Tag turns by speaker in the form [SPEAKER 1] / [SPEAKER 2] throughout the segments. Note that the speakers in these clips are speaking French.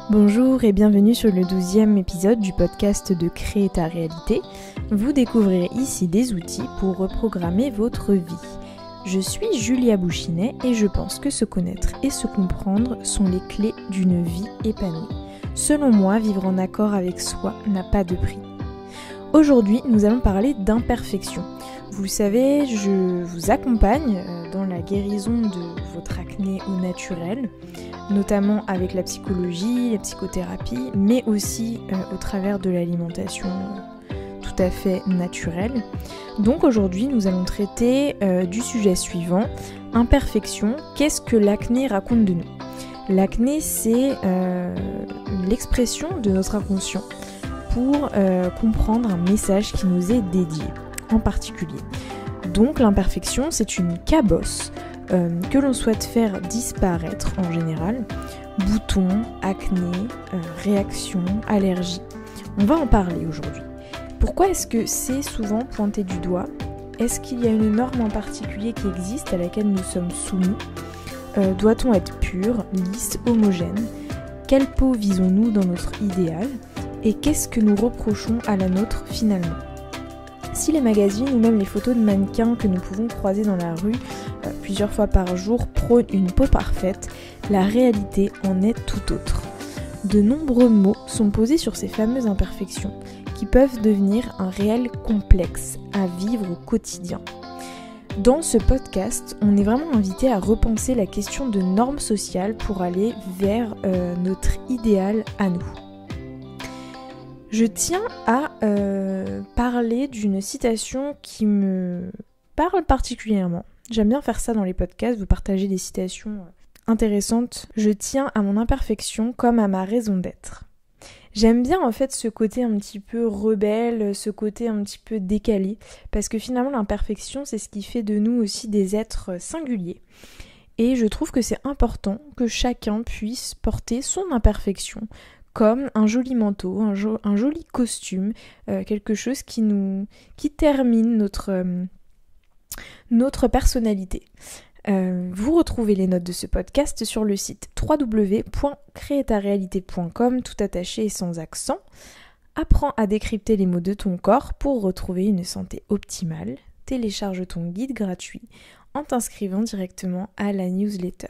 [SPEAKER 1] Bonjour et bienvenue sur le 12e épisode du podcast de Créer ta réalité. Vous découvrirez ici des outils pour reprogrammer votre vie. Je suis Julia Bouchinet et je pense que se connaître et se comprendre sont les clés d'une vie épanouie. Selon moi, vivre en accord avec soi n'a pas de prix. Aujourd'hui, nous allons parler d'imperfection. Vous le savez, je vous accompagne dans la guérison de votre acné au naturel, notamment avec la psychologie, la psychothérapie, mais aussi au travers de l'alimentation tout à fait naturelle. Donc aujourd'hui, nous allons traiter du sujet suivant, imperfection. Qu'est-ce que l'acné raconte de nous ? L'acné, c'est l'expression de notre inconscient pour comprendre un message qui nous est dédié en particulier. Donc l'imperfection, c'est une cabosse que l'on souhaite faire disparaître en général. Boutons, acné, réactions, allergies. On va en parler aujourd'hui. Pourquoi est-ce que c'est souvent pointé du doigt ? Est-ce qu'il y a une norme en particulier qui existe à laquelle nous sommes soumis ? Doit-on être pur, lisse, homogène ? Quelle peau visons-nous dans notre idéal ? Et qu'est-ce que nous reprochons à la nôtre finalement ? Si les magazines ou même les photos de mannequins que nous pouvons croiser dans la rue plusieurs fois par jour prônent une peau parfaite, la réalité en est tout autre. De nombreux mots sont posés sur ces fameuses imperfections qui peuvent devenir un réel complexe à vivre au quotidien. Dans ce podcast, on est vraiment invité à repenser la question de normes sociales pour aller vers notre idéal à nous. Je tiens à parler d'une citation qui me parle particulièrement. J'aime bien faire ça dans les podcasts, vous partager des citations intéressantes. Je tiens à mon imperfection comme à ma raison d'être. J'aime bien en fait ce côté un petit peu rebelle, ce côté un petit peu décalé, parce que finalement l'imperfection c'est ce qui fait de nous aussi des êtres singuliers. Et je trouve que c'est important que chacun puisse porter son imperfection comme un joli manteau, un joli costume, quelque chose qui termine notre personnalité. Vous retrouvez les notes de ce podcast sur le site www.créertarealité.com, tout attaché et sans accent. Apprends à décrypter les mots de ton corps pour retrouver une santé optimale. Télécharge ton guide gratuit en t'inscrivant directement à la newsletter.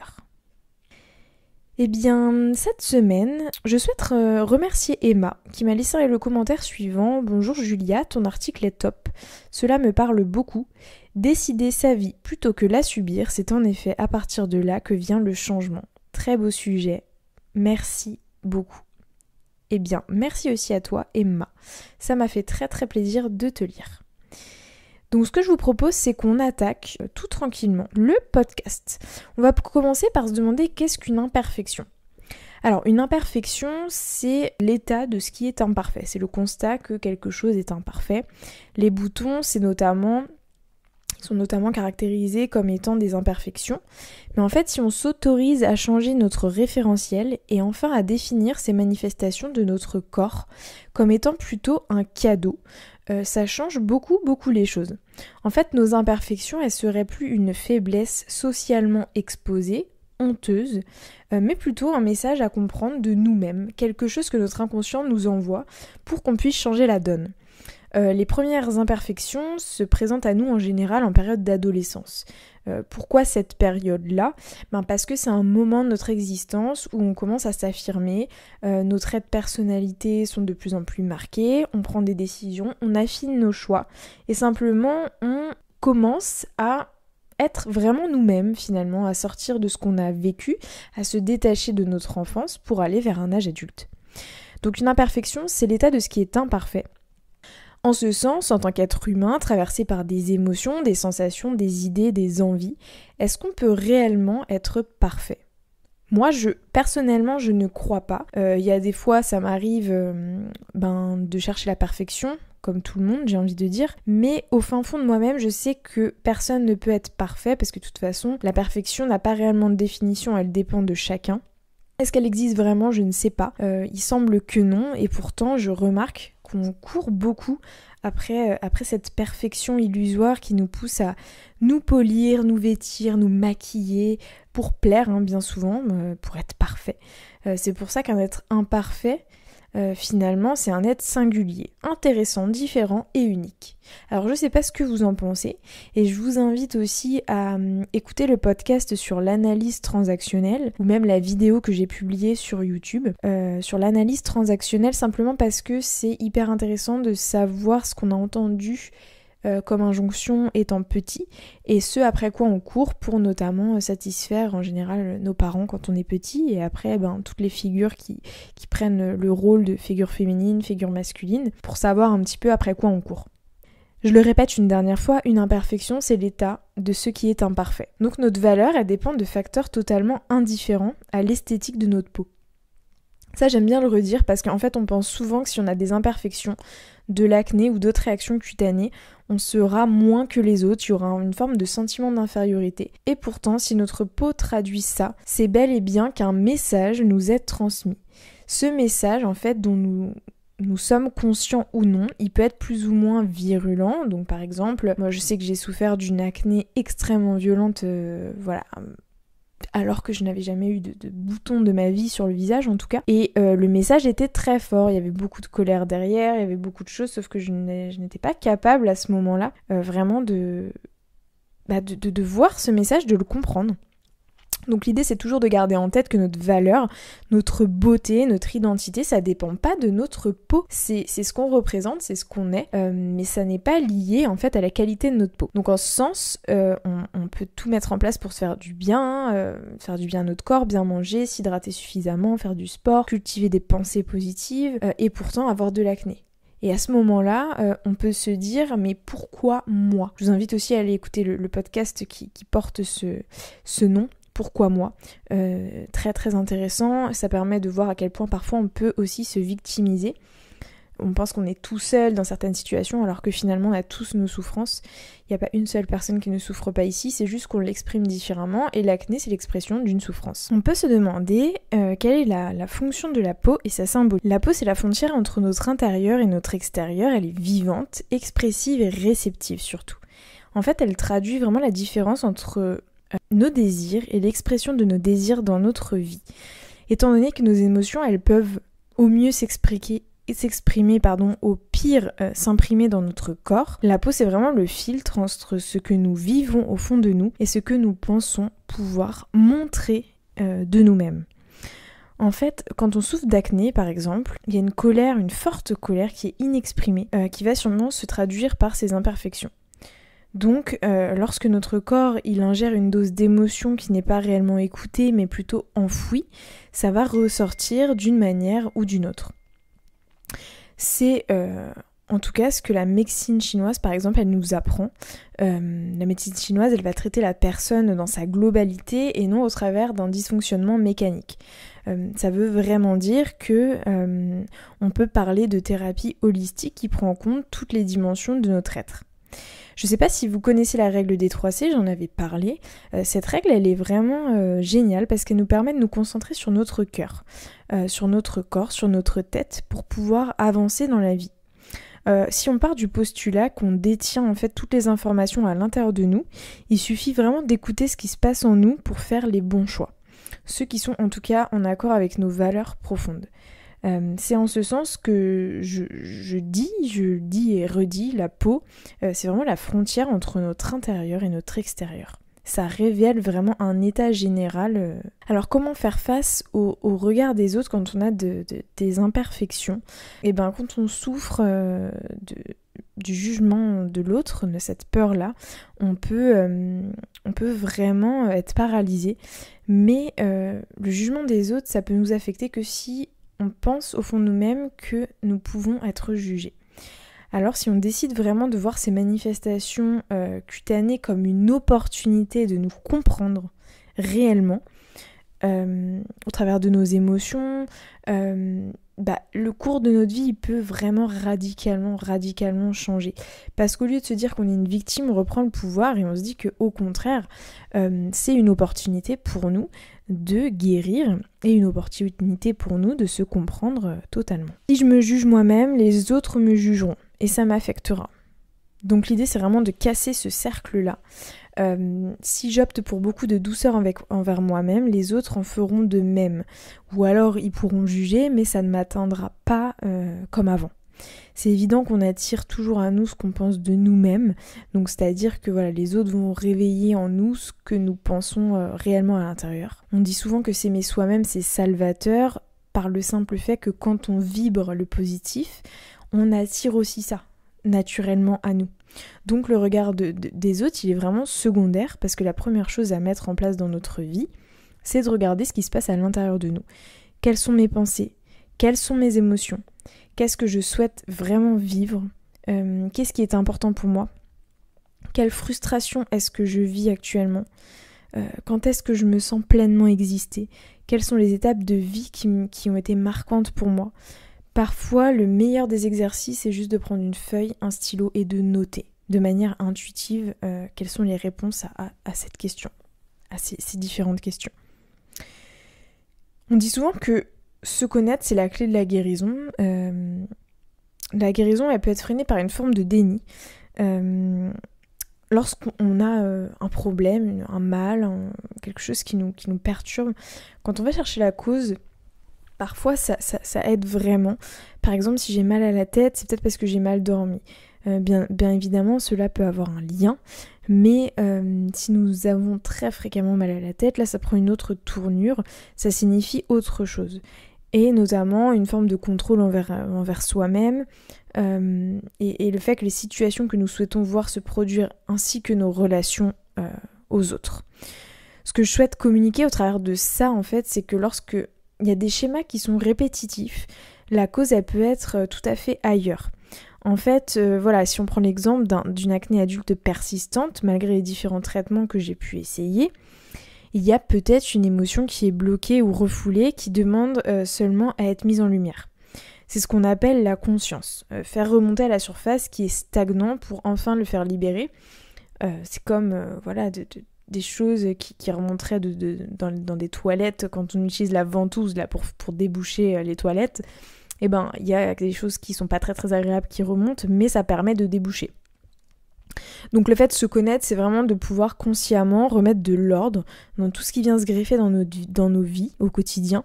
[SPEAKER 1] Eh bien, cette semaine, je souhaite remercier Emma qui m'a laissé le commentaire suivant. « Bonjour Julia, ton article est top. Cela me parle beaucoup. Décider sa vie plutôt que la subir, c'est en effet à partir de là que vient le changement. Très beau sujet. Merci beaucoup. » Eh bien, merci aussi à toi Emma. Ça m'a fait très très plaisir de te lire. Donc ce que je vous propose, c'est qu'on attaque tout tranquillement le podcast. On va commencer par se demander qu'est-ce qu'une imperfection. Alors une imperfection, c'est l'état de ce qui est imparfait. C'est le constat que quelque chose est imparfait. Les boutons, sont notamment caractérisés comme étant des imperfections. Mais en fait, si on s'autorise à changer notre référentiel et enfin à définir ces manifestations de notre corps comme étant plutôt un cadeau, ça change beaucoup les choses. En fait, nos imperfections, elles seraient plus une faiblesse socialement exposée, honteuse, mais plutôt un message à comprendre de nous-mêmes, quelque chose que notre inconscient nous envoie pour qu'on puisse changer la donne. Les premières imperfections se présentent à nous en général en période d'adolescence. Pourquoi cette période-là ? Parce que c'est un moment de notre existence où on commence à s'affirmer, nos traits de personnalité sont de plus en plus marqués, on prend des décisions, on affine nos choix et simplement on commence à être vraiment nous-mêmes finalement, à sortir de ce qu'on a vécu, à se détacher de notre enfance pour aller vers un âge adulte. Donc une imperfection, c'est l'état de ce qui est imparfait. En ce sens, en tant qu'être humain, traversé par des émotions, des sensations, des idées, des envies, est-ce qu'on peut réellement être parfait ? Moi, personnellement, je ne crois pas. Il y a des fois, ça m'arrive de chercher la perfection, comme tout le monde, j'ai envie de dire. Mais au fin fond de moi-même, je sais que personne ne peut être parfait, parce que de toute façon, la perfection n'a pas réellement de définition, elle dépend de chacun. Est-ce qu'elle existe vraiment ? Je ne sais pas. Il semble que non, et pourtant, je remarque qu'on court beaucoup après cette perfection illusoire qui nous pousse à nous polir, nous vêtir, nous maquiller pour plaire, bien souvent, pour être parfait. C'est pour ça qu'un être imparfait, finalement, c'est un être singulier, intéressant, différent et unique. Alors je sais pas ce que vous en pensez, et je vous invite aussi à écouter le podcast sur l'analyse transactionnelle, ou même la vidéo que j'ai publiée sur YouTube, sur l'analyse transactionnelle, simplement parce que c'est hyper intéressant de savoir ce qu'on a entendu comme injonction étant petit, et ce après quoi on court pour notamment satisfaire en général nos parents quand on est petit, et après toutes les figures qui prennent le rôle de figure féminine, figure masculine, pour savoir un petit peu après quoi on court. Je le répète une dernière fois, une imperfection c'est l'état de ce qui est imparfait. Donc notre valeur elle dépend de facteurs totalement indifférents à l'esthétique de notre peau. Ça j'aime bien le redire parce qu'en fait on pense souvent que si on a des imperfections, de l'acné ou d'autres réactions cutanées, on sera moins que les autres, il y aura une forme de sentiment d'infériorité. Et pourtant, si notre peau traduit ça, c'est bel et bien qu'un message nous est transmis. Ce message, en fait, dont nous sommes conscients ou non, il peut être plus ou moins virulent. Donc par exemple, moi je sais que j'ai souffert d'une acné extrêmement violente, alors que je n'avais jamais eu de boutons de ma vie sur le visage en tout cas. Et le message était très fort, il y avait beaucoup de colère derrière, il y avait beaucoup de choses, sauf que je n'étais pas capable à ce moment-là vraiment de voir ce message, de le comprendre. Donc l'idée c'est toujours de garder en tête que notre valeur, notre beauté, notre identité, ça dépend pas de notre peau. C'est ce qu'on représente, c'est ce qu'on est, mais ça n'est pas lié en fait à la qualité de notre peau. Donc en ce sens, on peut tout mettre en place pour se faire du bien à notre corps, bien manger, s'hydrater suffisamment, faire du sport, cultiver des pensées positives, et pourtant avoir de l'acné. Et à ce moment-là, on peut se dire, mais pourquoi moi ? Je vous invite aussi à aller écouter le podcast qui porte ce nom. Pourquoi moi ? Très très intéressant, ça permet de voir à quel point parfois on peut aussi se victimiser. On pense qu'on est tout seul dans certaines situations alors que finalement on a tous nos souffrances. Il n'y a pas une seule personne qui ne souffre pas ici, c'est juste qu'on l'exprime différemment et l'acné c'est l'expression d'une souffrance. On peut se demander quelle est la fonction de la peau et sa symbolique. La peau c'est la frontière entre notre intérieur et notre extérieur, elle est vivante, expressive et réceptive surtout. En fait elle traduit vraiment la différence entre nos désirs et l'expression de nos désirs dans notre vie. Étant donné que nos émotions, elles peuvent au mieux s'exprimer, au pire s'imprimer dans notre corps, la peau c'est vraiment le filtre entre ce que nous vivons au fond de nous et ce que nous pensons pouvoir montrer de nous-mêmes. En fait, quand on souffre d'acné par exemple, il y a une forte colère qui est inexprimée, qui va sûrement se traduire par ces imperfections. Donc, lorsque notre corps il ingère une dose d'émotion qui n'est pas réellement écoutée mais plutôt enfouie, ça va ressortir d'une manière ou d'une autre. C'est en tout cas ce que la médecine chinoise par exemple elle nous apprend. La médecine chinoise elle va traiter la personne dans sa globalité et non au travers d'un dysfonctionnement mécanique. Ça veut vraiment dire que on peut parler de thérapie holistique qui prend en compte toutes les dimensions de notre être. Je ne sais pas si vous connaissez la règle des 3C, j'en avais parlé. Cette règle, elle est vraiment géniale parce qu'elle nous permet de nous concentrer sur notre cœur, sur notre corps, sur notre tête pour pouvoir avancer dans la vie. Si on part du postulat qu'on détient en fait toutes les informations à l'intérieur de nous, il suffit vraiment d'écouter ce qui se passe en nous pour faire les bons choix. Ceux qui sont en tout cas en accord avec nos valeurs profondes. C'est en ce sens que je dis et redis, la peau, c'est vraiment la frontière entre notre intérieur et notre extérieur. Ça révèle vraiment un état général. Alors comment faire face au regard des autres quand on a des imperfections ? Et bien quand on souffre du jugement de l'autre, de cette peur-là, on peut vraiment être paralysé. Mais le jugement des autres, ça peut nous affecter que si on pense au fond de nous-mêmes que nous pouvons être jugés. Alors si on décide vraiment de voir ces manifestations cutanées comme une opportunité de nous comprendre réellement, au travers de nos émotions, le cours de notre vie il peut vraiment radicalement changer. Parce qu'au lieu de se dire qu'on est une victime, on reprend le pouvoir et on se dit qu'au contraire, c'est une opportunité pour nous de guérir et une opportunité pour nous de se comprendre totalement. Si je me juge moi-même, les autres me jugeront. et ça m'affectera. Donc l'idée c'est vraiment de casser ce cercle-là. Si j'opte pour beaucoup de douceur envers moi-même, les autres en feront de même. Ou alors ils pourront juger, mais ça ne m'atteindra pas comme avant. C'est évident qu'on attire toujours à nous ce qu'on pense de nous-mêmes, donc c'est-à-dire que voilà, les autres vont réveiller en nous ce que nous pensons réellement à l'intérieur. On dit souvent que s'aimer soi-même c'est salvateur par le simple fait que quand on vibre le positif, on attire aussi ça naturellement à nous. Donc le regard des autres, il est vraiment secondaire parce que la première chose à mettre en place dans notre vie, c'est de regarder ce qui se passe à l'intérieur de nous. Quelles sont mes pensées ? Quelles sont mes émotions ? Qu'est-ce que je souhaite vraiment vivre ? Qu'est-ce qui est important pour moi ? Quelle frustration est-ce que je vis actuellement ? Quand est-ce que je me sens pleinement exister ? Quelles sont les étapes de vie qui ont été marquantes pour moi ? Parfois, le meilleur des exercices, c'est juste de prendre une feuille, un stylo et de noter de manière intuitive quelles sont les réponses à cette question, à ces différentes questions. On dit souvent que se connaître, c'est la clé de la guérison. La guérison, elle peut être freinée par une forme de déni. Lorsqu'on a un problème, un mal, quelque chose qui nous perturbe, quand on va chercher la cause, parfois ça aide vraiment. Par exemple, si j'ai mal à la tête, c'est peut-être parce que j'ai mal dormi. Bien évidemment, cela peut avoir un lien, mais si nous avons très fréquemment mal à la tête, là ça prend une autre tournure, ça signifie autre chose. Et notamment une forme de contrôle envers soi-même, et le fait que les situations que nous souhaitons voir se produire ainsi que nos relations aux autres. Ce que je souhaite communiquer au travers de ça, en fait, c'est que lorsque il y a des schémas qui sont répétitifs, la cause, elle peut être tout à fait ailleurs. En fait, voilà, si on prend l'exemple d'une acné adulte persistante, malgré les différents traitements que j'ai pu essayer, il y a peut-être une émotion qui est bloquée ou refoulée, qui demande seulement à être mise en lumière. C'est ce qu'on appelle la conscience. Faire remonter à la surface qui est stagnant pour enfin le faire libérer. C'est comme des choses qui remonteraient dans des toilettes quand on utilise la ventouse là, pour déboucher les toilettes. Eh ben, il y a des choses qui sont pas très très agréables qui remontent, mais ça permet de déboucher. Donc le fait de se connaître, c'est vraiment de pouvoir consciemment remettre de l'ordre dans tout ce qui vient se greffer dans nos vies au quotidien.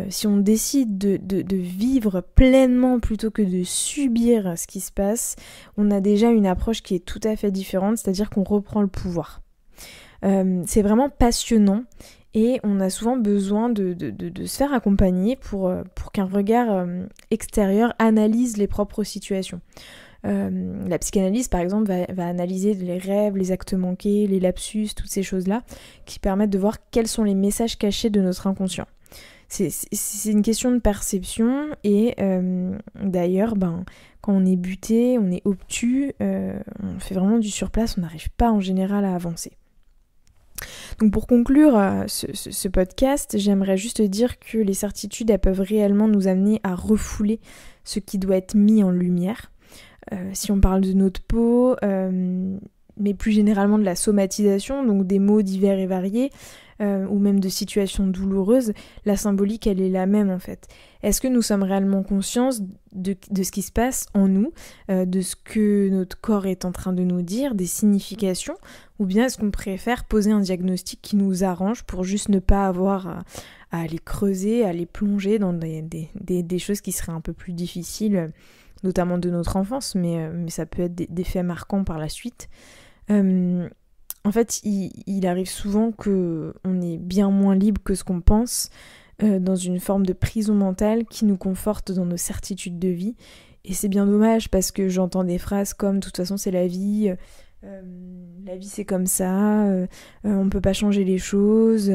[SPEAKER 1] Si on décide de vivre pleinement plutôt que de subir ce qui se passe, on a déjà une approche qui est tout à fait différente, c'est-à-dire qu'on reprend le pouvoir. C'est vraiment passionnant et on a souvent besoin de se faire accompagner pour qu'un regard extérieur analyse les propres situations. La psychanalyse par exemple va analyser les rêves, les actes manqués, les lapsus, toutes ces choses-là qui permettent de voir quels sont les messages cachés de notre inconscient. C'est une question de perception et d'ailleurs quand on est buté, on est obtus, on fait vraiment du surplace, on n'arrive pas en général à avancer. Donc pour conclure ce podcast, j'aimerais juste dire que les certitudes elles peuvent réellement nous amener à refouler ce qui doit être mis en lumière. Si on parle de notre peau, mais plus généralement de la somatisation, donc des maux divers et variés, ou même de situations douloureuses, la symbolique elle est la même en fait. Est-ce que nous sommes réellement conscients de ce qui se passe en nous, de ce que notre corps est en train de nous dire, des significations, ou bien est-ce qu'on préfère poser un diagnostic qui nous arrange pour juste ne pas avoir à aller creuser, à aller plonger dans des choses qui seraient un peu plus difficiles, notamment de notre enfance, mais ça peut être des faits marquants par la suite. En fait, il arrive souvent qu'on est bien moins libre que ce qu'on pense, dans une forme de prison mentale qui nous conforte dans nos certitudes de vie. Et c'est bien dommage parce que j'entends des phrases comme « de toute façon c'est la vie c'est comme ça, on peut pas changer les choses ».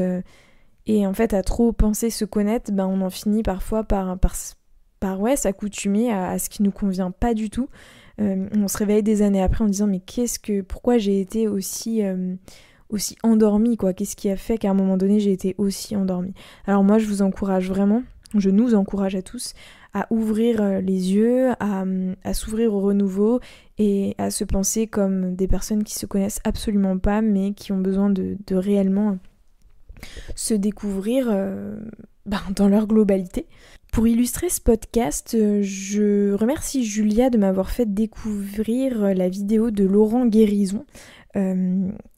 [SPEAKER 1] Et en fait, à trop penser se connaître, on en finit parfois par s'accoutumer à ce qui nous convient pas du tout. On se réveille des années après en disant mais pourquoi j'ai été aussi endormie quoi, qu'est-ce qui a fait qu'à un moment donné j'ai été aussi endormie. Alors moi je nous encourage à tous à ouvrir les yeux, à s'ouvrir au renouveau et à se penser comme des personnes qui se connaissent absolument pas mais qui ont besoin de réellement se découvrir dans leur globalité. Pour illustrer ce podcast, je remercie Julia de m'avoir fait découvrir la vidéo de Laurent Guérison,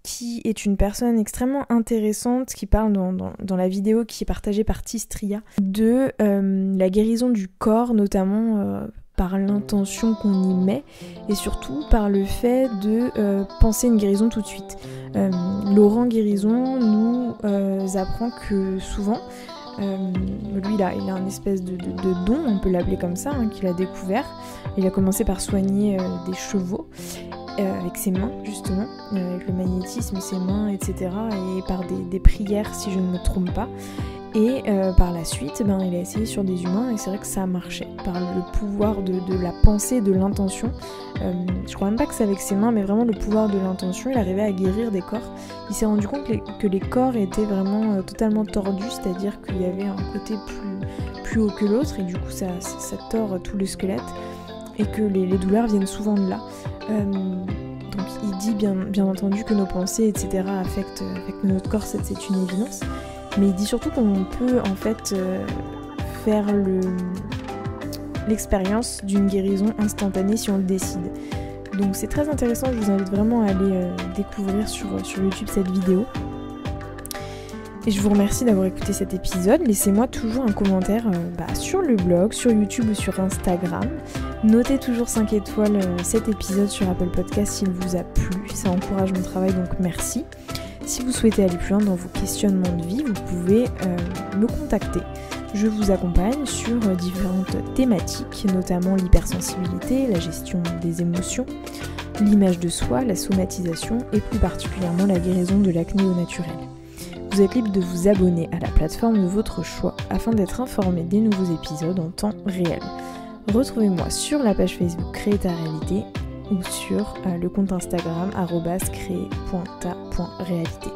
[SPEAKER 1] qui est une personne extrêmement intéressante, qui parle dans la vidéo qui est partagée par Tistria de la guérison du corps, notamment par l'intention qu'on y met et surtout par le fait de penser une guérison tout de suite. Laurent Guérison nous apprend que souvent, lui il a un espèce de don, on peut l'appeler comme ça, qu'il a découvert. Il a commencé par soigner des chevaux avec ses mains justement, avec le magnétisme, ses mains, etc. et par des prières si je ne me trompe pas. Et par la suite, il a essayé sur des humains et c'est vrai que ça a marché. Par le pouvoir de la pensée, de l'intention. Je crois même pas que c'est avec ses mains, mais vraiment le pouvoir de l'intention. Il arrivait à guérir des corps. Il s'est rendu compte que les corps étaient vraiment totalement tordus, c'est-à-dire qu'il y avait un côté plus haut que l'autre et du coup ça tord tout le squelette et que les douleurs viennent souvent de là. Donc il dit bien entendu que nos pensées, etc. affectent notre corps, c'est une évidence. Mais il dit surtout qu'on peut en fait faire l'expérience d'une guérison instantanée si on le décide. Donc c'est très intéressant, je vous invite vraiment à aller découvrir sur YouTube cette vidéo. Et je vous remercie d'avoir écouté cet épisode. Laissez-moi toujours un commentaire sur le blog, sur YouTube ou sur Instagram. Notez toujours 5 étoiles cet épisode sur Apple Podcast s'il vous a plu. Ça encourage mon travail, donc merci. Si vous souhaitez aller plus loin dans vos questionnements de vie, vous pouvez me contacter. Je vous accompagne sur différentes thématiques, notamment l'hypersensibilité, la gestion des émotions, l'image de soi, la somatisation et plus particulièrement la guérison de l'acné au naturel. Vous êtes libre de vous abonner à la plateforme de votre choix afin d'être informé des nouveaux épisodes en temps réel. Retrouvez-moi sur la page Facebook Créer ta réalité ou sur le compte Instagram @créer.ta.réalité.